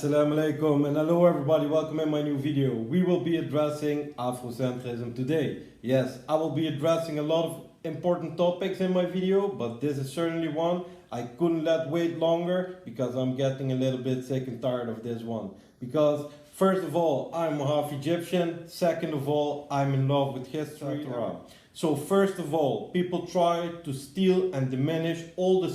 Assalamu alaikum and hello everybody, welcome in my new video. We will be addressing Afrocentrism today. Yes, I will be addressing a lot of important topics in my video, but this is certainly one I couldn't let wait longer because I'm getting a little bit sick and tired of this one. Because first of all, I'm half Egyptian, second of all, I'm in love with history. So first of all, people try to steal and diminish all the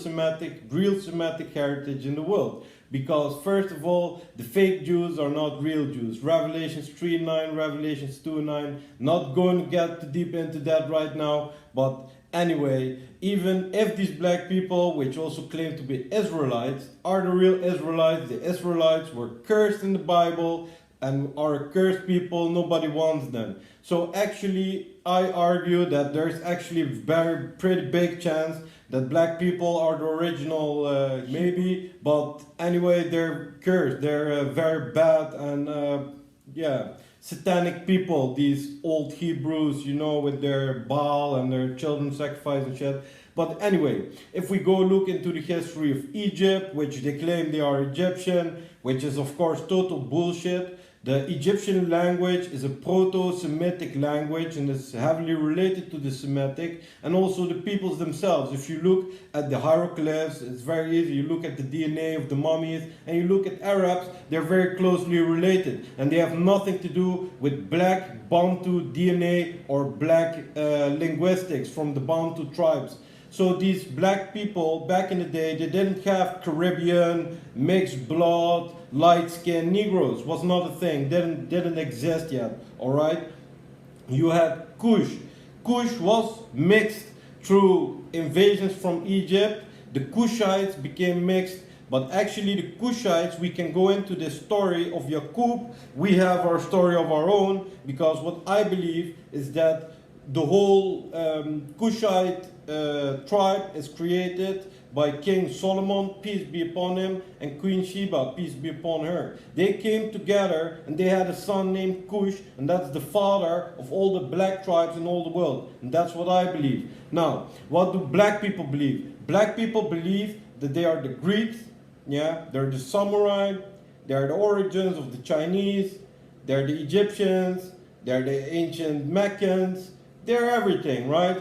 real Semitic heritage in the world. Because first of all, the fake Jews are not real Jews. Revelations 3:9, Revelations 2:9, not going to get too deep into that right now. But anyway, even if these black people, which also claim to be Israelites, are the real Israelites, the Israelites were cursed in the Bible and are cursed people, nobody wants them. So actually, I argue that there's actually a pretty big chance that black people are the original, maybe, but anyway, they're cursed. They're very bad and, satanic people, these old Hebrews, you know, with their Baal and their children sacrifice and shit. But anyway, if we go look into the history of Egypt, which they claim they are Egyptian, which is of course total bullshit. The Egyptian language is a proto-Semitic language and is heavily related to the Semitic and also the peoples themselves. If you look at the hieroglyphs, it's very easy. You look at the DNA of the mummies and you look at Arabs, they're very closely related and they have nothing to do with black Bantu DNA or black linguistics from the Bantu tribes. So these black people back in the day, they didn't have Caribbean, mixed blood, light skin. Negroes was not a thing, didn't exist yet, all right? You had Kush. Kush was mixed through invasions from Egypt. The Kushites became mixed, but actually the Kushites, we can go into the story of Yakub. We have our story of our own, because what I believe is that the whole Kushite tribe is created by King Solomon, peace be upon him, and Queen Sheba, peace be upon her. They came together and they had a son named Cush, and that's the father of all the black tribes in all the world. And that's what I believe. Now, what do black people believe? Black people believe that they are the Greeks, yeah, they're the samurai, they're the origins of the Chinese, they're the Egyptians, they're the ancient Meccans, they're everything, right?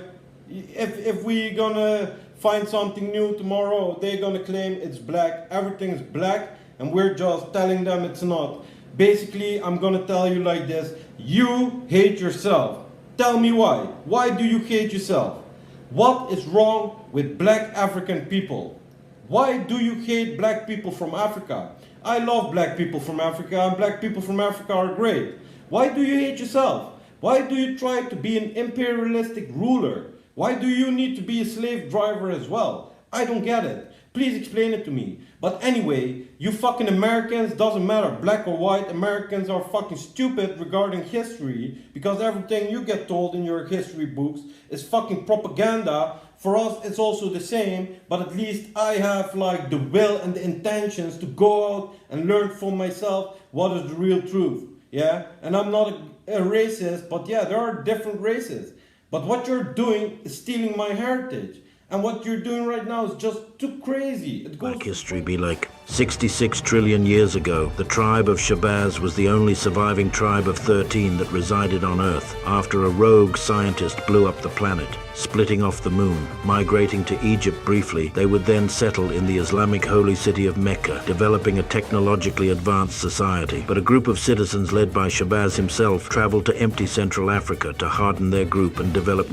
If we gonna find something new tomorrow, they're gonna claim it's black, everything is black, and we're just telling them it's not. Basically, I'm gonna tell you like this: you hate yourself. Tell me why. Why do you hate yourself? What is wrong with black African people? Why do you hate black people from Africa? I love black people from Africa, and black people from Africa are great. Why do you hate yourself? Why do you try to be an imperialistic ruler? Why do you need to be a slave driver as well? I don't get it. Please explain it to me. But anyway, you fucking Americans, doesn't matter black or white, Americans are fucking stupid regarding history, because everything you get told in your history books is fucking propaganda. For us, it's also the same, but at least I have like the will and the intentions to go out and learn for myself what is the real truth. Yeah, and I'm not a racist, but yeah, there are different races. But what you're doing is stealing my heritage. And what you're doing right now is just too crazy. It goes. Black history be like 66 trillion years ago, the tribe of Shabazz was the only surviving tribe of 13 that resided on Earth after a rogue scientist blew up the planet, splitting off the moon. Migrating to Egypt briefly, they would then settle in the Islamic holy city of Mecca, developing a technologically advanced society. But a group of citizens led by Shabazz himself traveled to empty Central Africa to harden their group and develop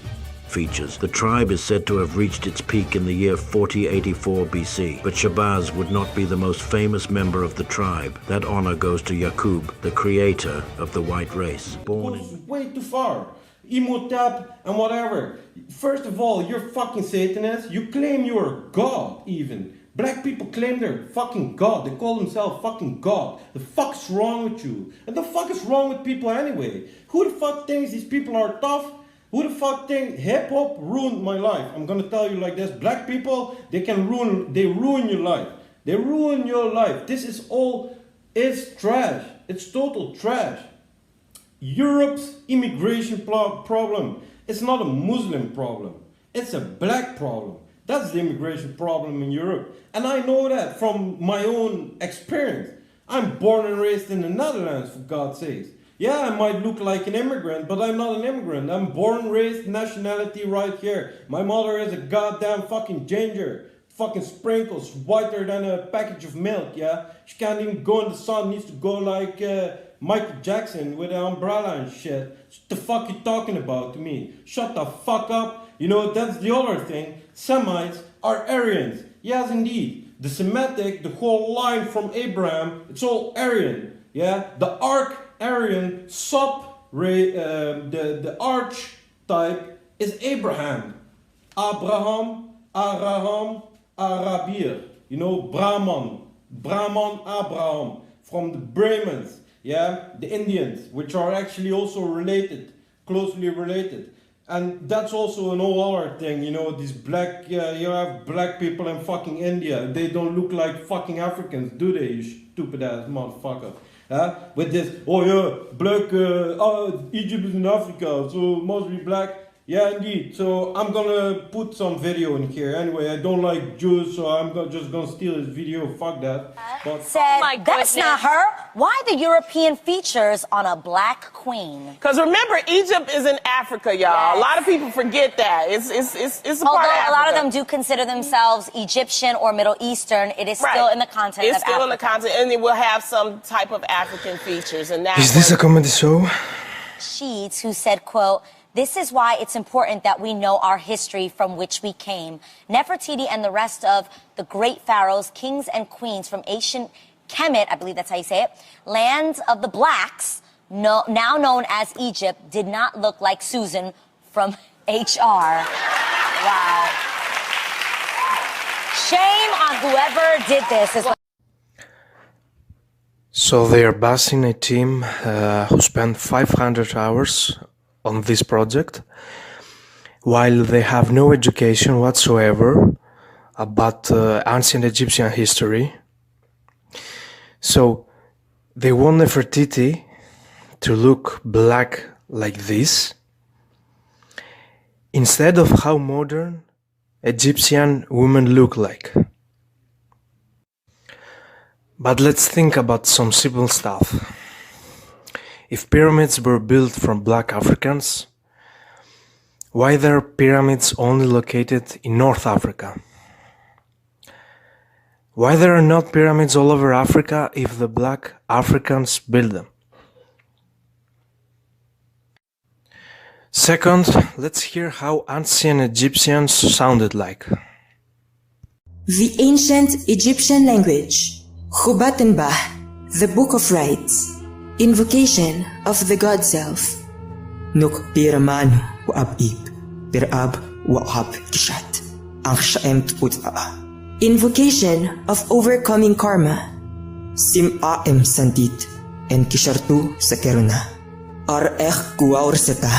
features. The tribe is said to have reached its peak in the year 4084 BC, but Shabazz would not be the most famous member of the tribe. That honor goes to Yakub, the creator of the white race. Born in way too far. Imhotep and whatever. First of all, you're fucking Satanist. You claim you're God even. Black people claim they're fucking God. They call themselves fucking God. The fuck's wrong with you? And the fuck is wrong with people anyway? Who the fuck thinks these people are tough? Who the fuck think hip-hop ruined my life? I'm gonna tell you like this: black people, they ruin your life. They ruin your life. This is trash. It's total trash. Europe's immigration problem, it's not a Muslim problem. It's a black problem. That's the immigration problem in Europe. And I know that from my own experience. I'm born and raised in the Netherlands, for God's sakes. Yeah, I might look like an immigrant, but I'm not an immigrant. I'm born, raised, nationality right here. My mother is a goddamn fucking ginger. Fucking sprinkles, whiter than a package of milk, yeah? She can't even go in the sun, needs to go like Michael Jackson with an umbrella and shit. What the fuck you talking about to me? Shut the fuck up. You know, that's the other thing. Semites are Aryans. Yes, indeed. The Semitic, the whole line from Abraham, it's all Aryan, yeah? The Arc-Aryan the archetype is Abraham. Abraham, Arabir, you know, Brahman, Abraham, from the Brahmins, yeah, the Indians, which are actually also related, closely related. And that's also an whole other thing, you know, these black, you have black people in fucking India, they don't look like fucking Africans, do they, you stupid ass motherfucker. With this, oh yeah, black, Egypt is in Africa, so must be black. Yeah, indeed. So I'm gonna put some video in here. Anyway, I don't like Jews, so I'm just gonna steal this video. Fuck that. But said, oh that's not her. Why the European features on a black queen? Because remember, Egypt is in Africa, y'all. Yes. A lot of people forget that. It's a part of Africa. A lot of them do consider themselves Egyptian or Middle Eastern, it is still in the context of Africa. It's still in the context, and it will have some type of African features. And that is this a comedy show? Sheets, who said, quote, "This is why it's important that we know our history from which we came. Nefertiti and the rest of the great pharaohs, kings, and queens from ancient Kemet, I believe that's how you say it, lands of the blacks, now known as Egypt, did not look like Susan from HR. Wow. Shame on whoever did this. So they are bashing a team who spent 500 hours on this project, while they have no education whatsoever about ancient Egyptian history. So they want Nefertiti to look black like this, instead of how modern Egyptian women look like. But let's think about some simple stuff. If pyramids were built from black Africans, why there are pyramids only located in North Africa? Why there are not pyramids all over Africa if the black Africans build them? Second, let's hear how ancient Egyptians sounded like. The ancient Egyptian language, Khubatanbah, the Book of Rites, invocation of the God Self. Nuk piramanu wa'ab-ib, pirab wa'ab kishat, ang sha'emt ut'a. Invocation of overcoming karma. Sim-aem sandit, en kishartu sa keruna. Ar-ekh kuwaur seta,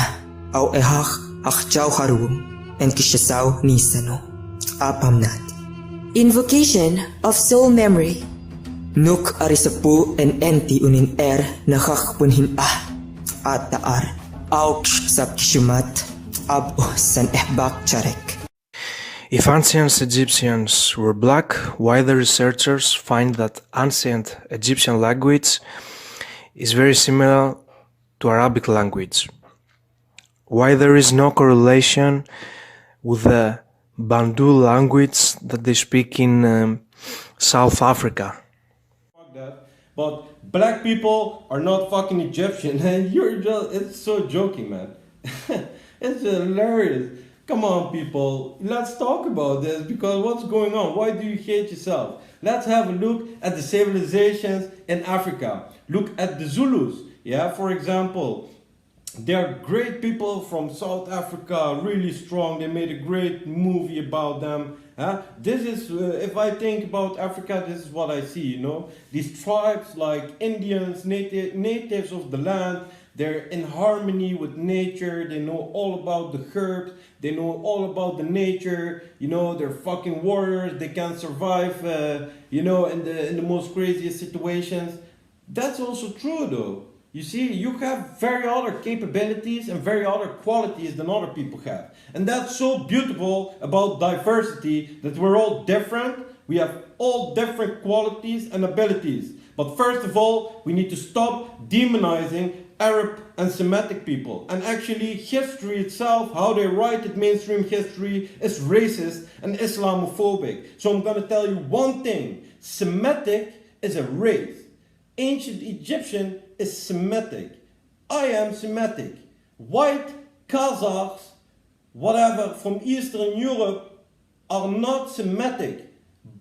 au ehach akchaw harum, en kishasaw nisano. Apamnat. Invocation of soul memory. Nuk arisapu en enti unin nakakpunhin at taar. Auksh sa kishumat, abo san ehbak charek. If ancient Egyptians were black, why the researchers find that ancient Egyptian language is very similar to Arabic language? Why there is no correlation with the Bantu language that they speak in South Africa? Fuck that. But black people are not fucking Egyptian, and it's so joking, man. It's hilarious. Come on, people, let's talk about this, because what's going on? Why do you hate yourself? Let's have a look at the civilizations in Africa. Look at the Zulus, yeah, for example. They're great people from South Africa, really strong. They made a great movie about them. This is, if I think about Africa, this is what I see, you know. These tribes like Indians, natives of the land, they're in harmony with nature. They know all about the herbs. They know all about the nature. You know, they're fucking warriors. They can survive, you know, in the most craziest situations. That's also true, though. You see, you have very other capabilities and very other qualities than other people have. And that's so beautiful about diversity, that we're all different, We have all different qualities and abilities. But first of all, we need to stop demonizing Arab and Semitic people. And actually, history itself, how they write it, mainstream history, is racist and Islamophobic. So I'm going to tell you one thing. Semitic is a race. Ancient Egyptian is Semitic. I am Semitic. White Kazakhs, whatever, from Eastern Europe are not Semitic.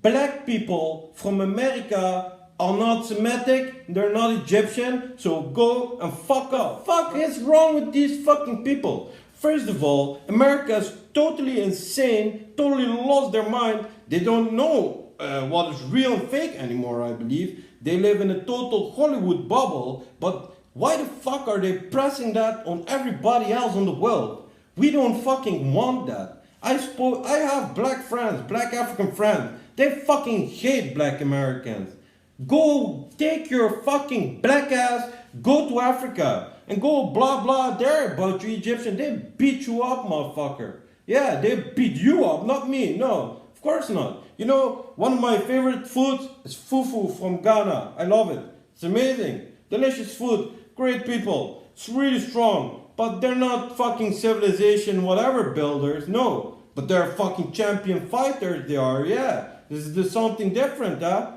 Black people from America are not Semitic, they're not Egyptian, so go and fuck off. Fuck is wrong with these fucking people? First of all, America is totally insane, totally lost their mind. They don't know what is real and fake anymore, I believe. They live in a total Hollywood bubble, but why the fuck are they pressing that on everybody else in the world? We don't fucking want that. I have black friends, black African friends. They fucking hate black Americans. Go take your fucking black ass, go to Africa, and go blah blah there about you Egyptian. They beat you up, motherfucker. Yeah, they beat you up, not me. No, of course not. You know, one of my favorite foods is fufu from Ghana. I love it. It's amazing. Delicious food. Great people. It's really strong. But they're not fucking civilization whatever builders. No. But they're fucking champion fighters. They are, yeah. This is something different, huh?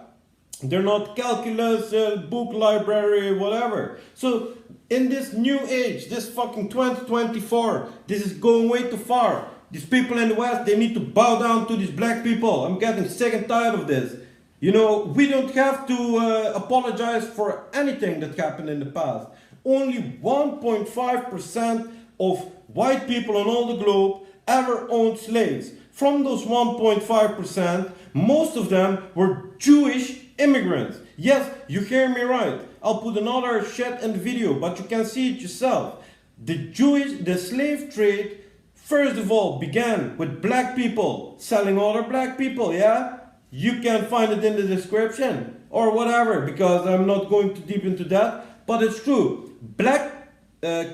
They're not calculus, book library, whatever. So in this new age, this fucking 2024, this is going way too far. These people in the West, they need to bow down to these black people. I'm getting sick and tired of this. You know, we don't have to apologize for anything that happened in the past. Only 1.5% of white people on all the globe ever owned slaves. From those 1.5%, most of them were Jewish immigrants. Yes, you hear me right. I'll put another shit in the video, but you can see it yourself. The slave trade, first of all, began with black people selling other black people, yeah? You can find it in the description or whatever, because I'm not going too deep into that, but it's true. Black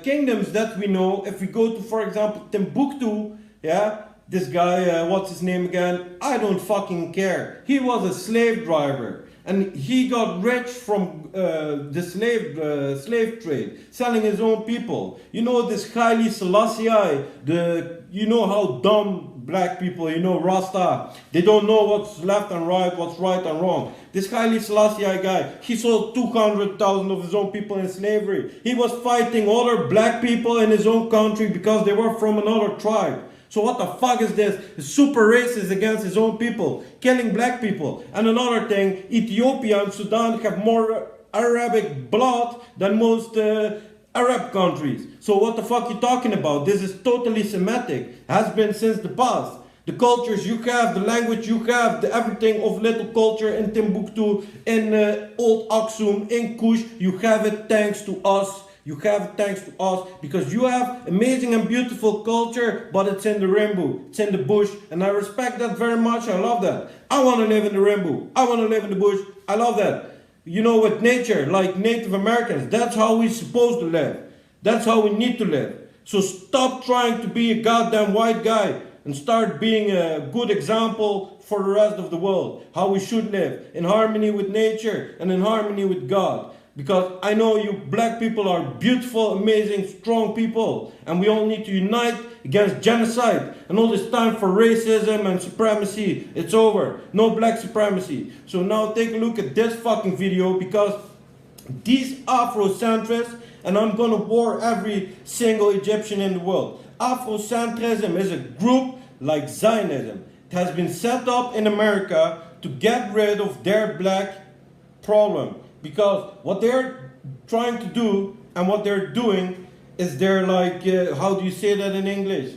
kingdoms that we know, if we go to, for example, Timbuktu, yeah? This guy, what's his name again? I don't fucking care. He was a slave driver. And he got rich from the slave trade, selling his own people. You know this Haile Selassie, you know how dumb black people, you know, Rasta, they don't know what's left and right, what's right and wrong. This Haile Selassie guy, he sold 200,000 of his own people in slavery. He was fighting other black people in his own country because they were from another tribe. So what the fuck is this? He's super racist against his own people, killing black people. And another thing, Ethiopia and Sudan have more Arabic blood than most Arab countries. So what the fuck you talking about? This is totally Semitic. Has been since the past. The cultures you have, the language you have, the everything of little culture in Timbuktu, in Old Aksum, in Kush, you have it thanks to us. You have it thanks to us because you have amazing and beautiful culture, but it's in the rainbow, it's in the bush, and I respect that very much. I love that. I want to live in the rainbow. I want to live in the bush. I love that. You know, with nature, like Native Americans, that's how we're supposed to live. That's how we need to live. So stop trying to be a goddamn white guy and start being a good example for the rest of the world. How we should live in harmony with nature and in harmony with God. Because I know you black people are beautiful, amazing, strong people. And we all need to unite against genocide. And all this time for racism and supremacy, it's over. No black supremacy. So now take a look at this fucking video, because these Afrocentrists, and I'm gonna war every single Egyptian in the world. Afrocentrism is a group like Zionism. It has been set up in America to get rid of their black problem. Because what they're trying to do and what they're doing is they're like, how do you say that in English?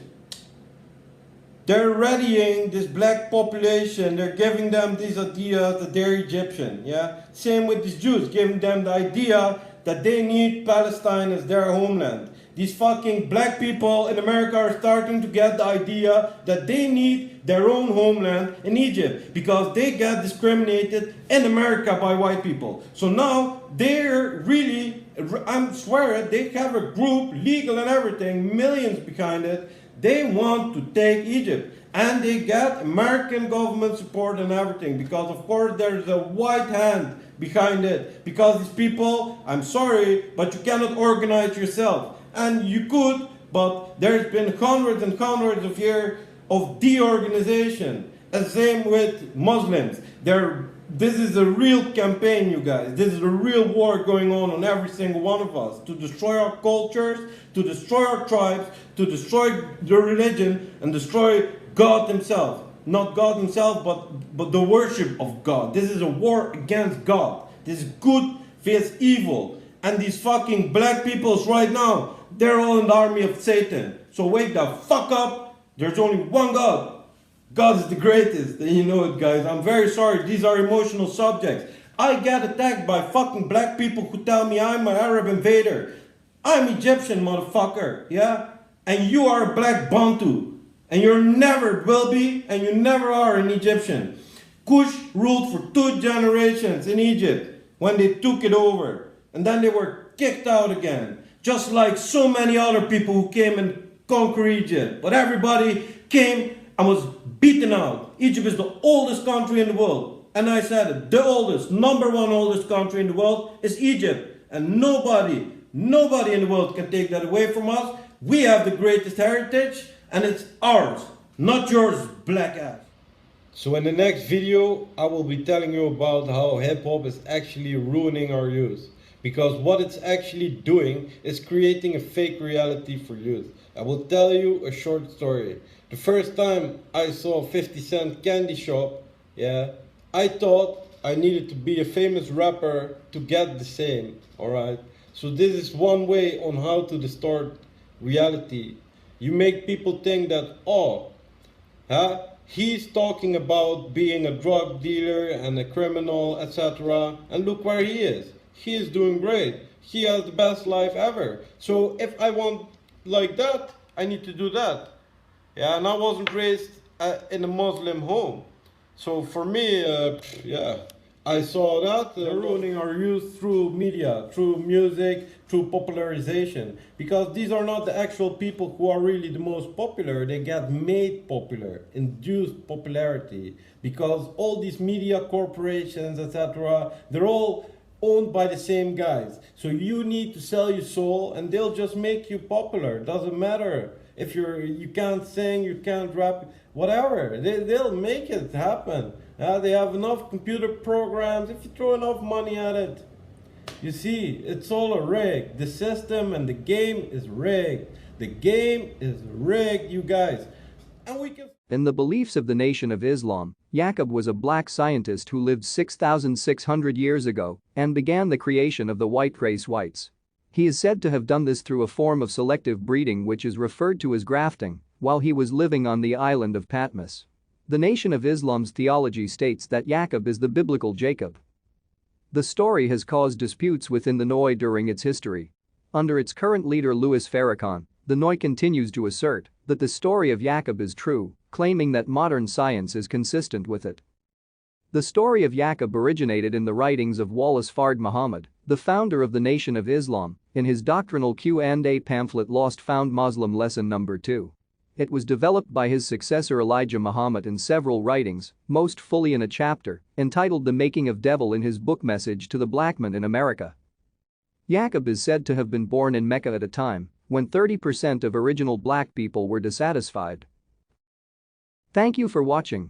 They're readying this black population. They're giving them these ideas that they're Egyptian. Yeah. Same with these Jews, giving them the idea that they need Palestine as their homeland. These fucking black people in America are starting to get the idea that they need their own homeland in Egypt because they get discriminated in America by white people. So now they're really, I swear it, they have a group, legal and everything, millions behind it. They want to take Egypt. And they get American government support and everything, because of course there's a white hand behind it. Because these people, I'm sorry, but you cannot organize yourself. And you could, but there's been hundreds and hundreds of years of de-organization. And same with Muslims. This is a real campaign, you guys. This is a real war going on every single one of us, to destroy our cultures, to destroy our tribes, to destroy the religion, and destroy God himself. Not God himself, but the worship of God. This is a war against God. This is good versus evil. And these fucking black peoples right now, they're all in the army of Satan. So wake the fuck up. There's only one God. God is the greatest. And you know it, guys. I'm very sorry. These are emotional subjects. I get attacked by fucking black people who tell me I'm an Arab invader. I'm Egyptian, motherfucker. Yeah? And you are a black Bantu. And you never will be, and you never are an Egyptian. Kush ruled for 2 generations in Egypt when they took it over. And then they were kicked out again. Just like so many other people who came and conquered Egypt. But everybody came and was beaten out. Egypt is the oldest country in the world. And I said it, the oldest, number 1 oldest country in the world is Egypt. And nobody in the world can take that away from us. We have the greatest heritage. And it's ours, not yours, black ass. So in the next video, I will be telling you about how hip-hop is actually ruining our youth. Because what it's actually doing is creating a fake reality for youth. I will tell you a short story. The first time I saw a 50-cent candy shop, yeah, I thought I needed to be a famous rapper to get the same, alright? So this is one way on how to distort reality. You make people think that, he's talking about being a drug dealer and a criminal, etc. And look where he is. He is doing great. He has the best life ever. So if I want like that, I need to do that. Yeah, and I wasn't raised in a Muslim home. So for me, I saw that ruining our youth through media, through music, through popularization. Because these are not the actual people who are really the most popular. They get made popular, induced popularity. Because all these media corporations, etc., they're all owned by the same guys. So you need to sell your soul and they'll just make you popular. Doesn't matter if you can't sing, you can't rap, whatever. They'll make it happen. They have enough computer programs. If you throw enough money at it, you see, it's all a rig. The system and the game is rigged. The game is rigged, you guys. And we can. In the beliefs of the Nation of Islam, Yakub was a black scientist who lived 6,600 years ago and began the creation of the white race whites. He is said to have done this through a form of selective breeding which is referred to as grafting, while he was living on the island of Patmos. The Nation of Islam's theology states that Yakub is the biblical Jacob. The story has caused disputes within the NOI during its history. Under its current leader Louis Farrakhan, the NOI continues to assert that the story of Yakub is true, claiming that modern science is consistent with it. The story of Yakub originated in the writings of Wallace Fard Muhammad, the founder of the Nation of Islam, in his doctrinal Q&A pamphlet Lost Found Muslim Lesson No. 2. It was developed by his successor Elijah Muhammad in several writings, most fully in a chapter entitled The Making of Devil in his book Message to the Black Man in America. Yakub is said to have been born in Mecca at a time when 30% of original black people were dissatisfied. Thank you for watching.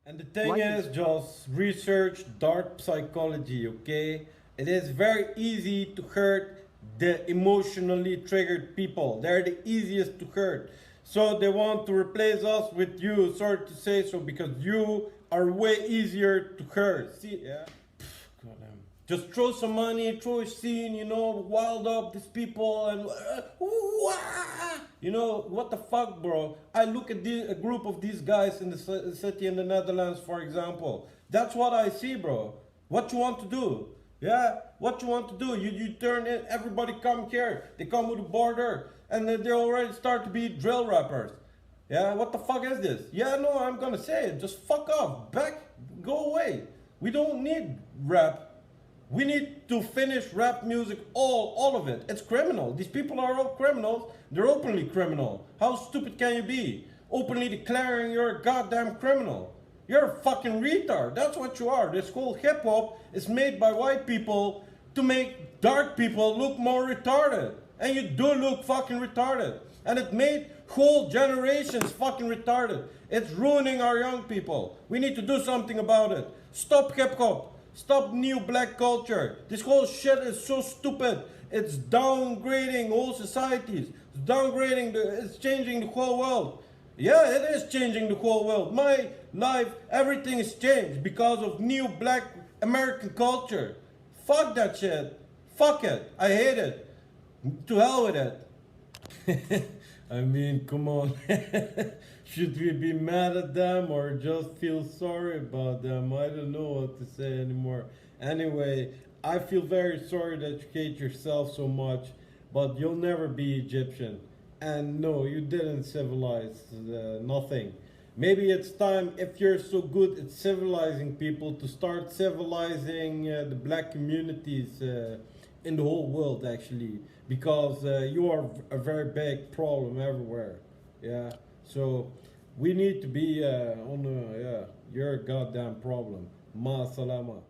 And the thing is, just research dark psychology, okay? It is very easy to hurt the emotionally triggered people. They're the easiest to hurt. So they want to replace us with you, sorry to say so, because you are way easier to hurt. See, yeah? Goddamn. Just throw some money, throw a scene, you know, wild up these people and you know, what the fuck, bro? I look at a group of these guys in the city in the Netherlands, for example. That's what I see, bro. What you want to do? Yeah, what you want to do? You turn it, everybody come here. They come with a border and then they already start to be drill rappers. Yeah, what the fuck is this? Yeah, no, I'm gonna say it. Just fuck off. Go away. We don't need rap. We need to finish rap music, all of it. It's criminal. These people are all criminals. They're openly criminal. How stupid can you be? openly declaring you're a goddamn criminal. You're a fucking retard. That's what you are. This whole hip hop is made by white people to make dark people look more retarded. And you do look fucking retarded. And it made whole generations fucking retarded. It's ruining our young people. We need to do something about it. Stop hip hop. Stop new black culture. This whole shit is so stupid. It's downgrading whole societies. It's downgrading it's changing the whole world. Yeah, it is changing the whole world. My life, everything is changed because of new black American culture. Fuck that shit. Fuck it. I hate it. To hell with it. I mean, come on. Should we be mad at them or just feel sorry about them? I don't know what to say anymore. Anyway, I feel very sorry that you hate yourself so much, but you'll never be Egyptian. And no, you didn't civilize nothing. Maybe it's time, if you're so good at civilizing people, to start civilizing the black communities in the whole world, actually, because you are a very big problem everywhere. Yeah, so we need to be you're a goddamn problem. Ma salama.